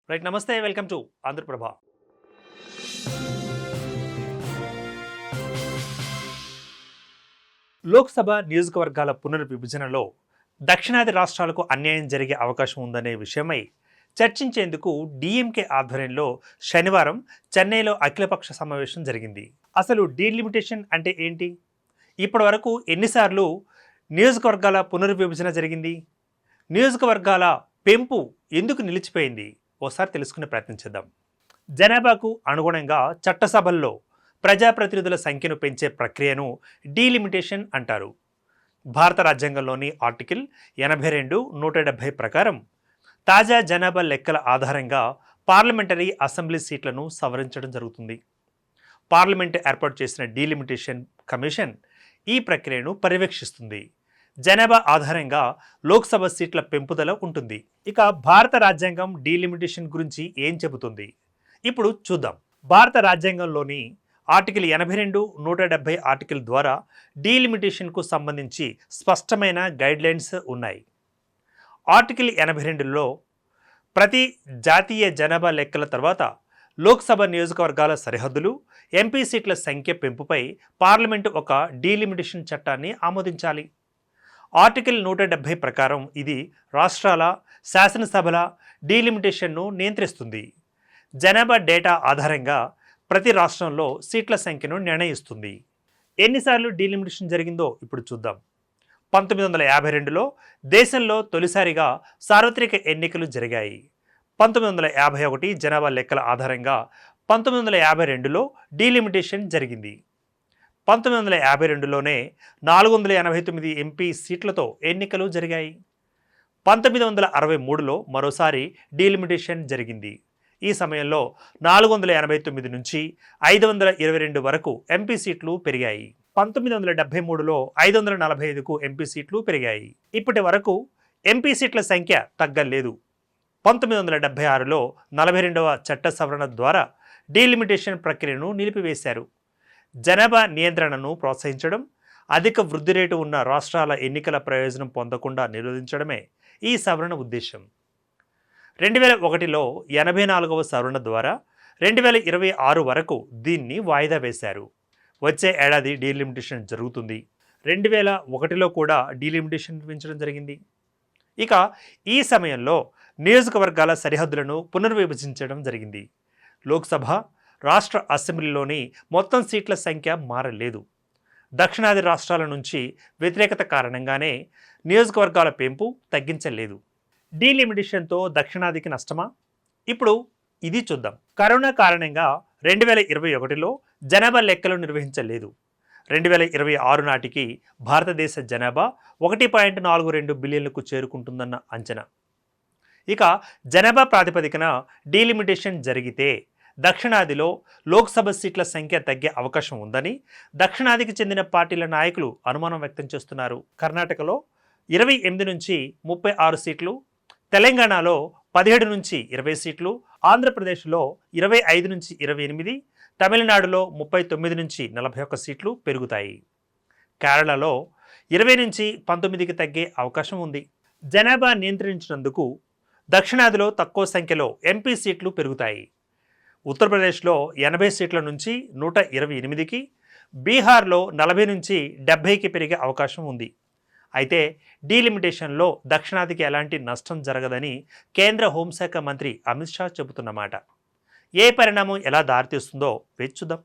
Right. నమస్తే, welcome to Andhraprabha. Lok Sabha నియోజకవర్గాల పునర్విభజనలో దక్షిణాది రాష్ట్రాలకు అన్యాయం జరిగే అవకాశం ఉందనే విషయమై చర్చించేందుకు డిఎంకే ఆధ్వర్యంలో శనివారం చెన్నైలో అఖిలపక్ష సమావేశం జరిగింది. అసలు డీలిమిటేషన్ అంటే ఏంటి? ఇప్పటి వరకు ఎన్నిసార్లు నియోజకవర్గాల పునర్విభజన జరిగింది? నియోజకవర్గాల పెంపు ఎందుకు నిలిచిపోయింది? ఓసారి తెలుసుకునే ప్రయత్నం చేద్దాం. జనాభాకు అనుగుణంగా చట్టసభల్లో ప్రజాప్రతినిధుల సంఖ్యను పెంచే ప్రక్రియను డీలిమిటేషన్ అంటారు. భారత రాజ్యాంగంలోని ఆర్టికల్ 82, 170 ప్రకారం తాజా జనాభా లెక్కల ఆధారంగా పార్లమెంటరీ అసెంబ్లీ సీట్లను సవరించడం జరుగుతుంది. పార్లమెంటు ఏర్పాటు చేసిన డీలిమిటేషన్ కమిషన్ ఈ ప్రక్రియను పర్యవేక్షిస్తుంది. జనాభా ఆధారంగా లోక్సభ సీట్ల పెంపుదల ఉంటుంది. ఇక భారత రాజ్యాంగం డీలిమిటేషన్ గురించి ఏం చెబుతుంది ఇప్పుడు చూద్దాం. భారత రాజ్యాంగంలోని ఆర్టికల్ 82, 170 ఆర్టికల్ ద్వారా డీలిమిటేషన్కు సంబంధించి స్పష్టమైన గైడ్లైన్స్ ఉన్నాయి. ఆర్టికల్ 82లో ప్రతి జాతీయ జనాభా లెక్కల తర్వాత లోక్సభ నియోజకవర్గాల సరిహద్దులు, ఎంపీ సీట్ల సంఖ్య పెంపుపై పార్లమెంటు ఒక డీలిమిటేషన్ చట్టాన్ని ఆమోదించాలి. ఆర్టికల్ 170 ప్రకారం ఇది రాష్ట్రాల, శాసనసభల డీలిమిటేషన్ను నియంత్రిస్తుంది. జనాభా డేటా ఆధారంగా ప్రతి రాష్ట్రంలో సీట్ల సంఖ్యను నిర్ణయిస్తుంది. ఎన్నిసార్లు డీలిమిటేషన్ జరిగిందో ఇప్పుడు చూద్దాం. 1952లో దేశంలో తొలిసారిగా సార్వత్రిక ఎన్నికలు జరిగాయి. 1951 జనాభా లెక్కల ఆధారంగా 1952లో డీలిమిటేషన్ జరిగింది. 1952లోనే 489 ఎంపీ సీట్లతో ఎన్నికలు జరిగాయి. 1963లో మరోసారి డీలిమిటేషన్ జరిగింది. ఈ సమయంలో 489 నుంచి 522 వరకు ఎంపీ సీట్లు పెరిగాయి. 1973లో 545కు ఎంపీ సీట్లు పెరిగాయి. ఇప్పటి వరకు ఎంపీ సీట్ల సంఖ్య తగ్గలేదు. 1976లో 42వ చట్ట సవరణ ద్వారా డీలిమిటేషన్ ప్రక్రియను నిలిపివేశారు. జనాభా నియంత్రణను ప్రోత్సహించడం, అధిక వృద్ధి రేటు ఉన్న రాష్ట్రాల ఎన్నికల ప్రయోజనం పొందకుండా నిరోధించడమే ఈ సవరణ ఉద్దేశం. 2001లో 84వ సవరణ ద్వారా 2026 వరకు దీన్ని వాయిదా వేశారు. వచ్చే ఏడాది డీలిమిటేషన్ జరుగుతుంది. 2001లో కూడా డీలిమిటేషన్ పెంచడం జరిగింది. ఇక ఈ సమయంలో నియోజకవర్గాల సరిహద్దులను పునర్విభజించడం జరిగింది. లోక్సభ, రాష్ట్ర అసెంబ్లీలోని మొత్తం సీట్ల సంఖ్య మారలేదు. దక్షిణాది రాష్ట్రాల నుంచి వ్యతిరేకత కారణంగానే నియోజకవర్గాల పెంపు తగ్గించలేదు. డీలిమిటేషన్తో దక్షిణాదికి నష్టమా? ఇప్పుడు ఇది చూద్దాం. కరోనా కారణంగా 2021లో జనాభా లెక్కలు నిర్వహించలేదు. 2026 నాటికి భారతదేశ జనాభా 1.42 బిలియన్లకు చేరుకుంటుందన్న అంచనా. ఇక జనాభా ప్రాతిపదికన డీలిమిటేషన్ జరిగితే దక్షిణాదిలో లోక్సభ సీట్ల సంఖ్య తగ్గే అవకాశం ఉందని దక్షిణాదికి చెందిన పార్టీల నాయకులు అనుమానం వ్యక్తం చేస్తున్నారు. కర్ణాటకలో 28 నుంచి 36 సీట్లు, తెలంగాణలో 17 నుంచి 20 సీట్లు, ఆంధ్రప్రదేశ్లో 25 నుంచి 28, తమిళనాడులో 39 నుంచి 41 సీట్లు పెరుగుతాయి. కేరళలో 20 నుంచి 19కి తగ్గే అవకాశం ఉంది. జనాభా నియంత్రించినందుకు దక్షిణాదిలో తక్కువ సంఖ్యలో ఎంపీ సీట్లు పెరుగుతాయి. ఉత్తరప్రదేశ్లో 80 సీట్ల నుంచి 128కి, బీహార్లో 40 నుంచి 70కి పెరిగే అవకాశం ఉంది. అయితే డీలిమిటేషన్లో దక్షిణాదికి ఎలాంటి నష్టం జరగదని కేంద్ర హోంశాఖ మంత్రి అమిత్ షా చెబుతున్నమాట. ఏ పరిణామం ఎలా దారితీస్తుందో వేచి చూద్దాం.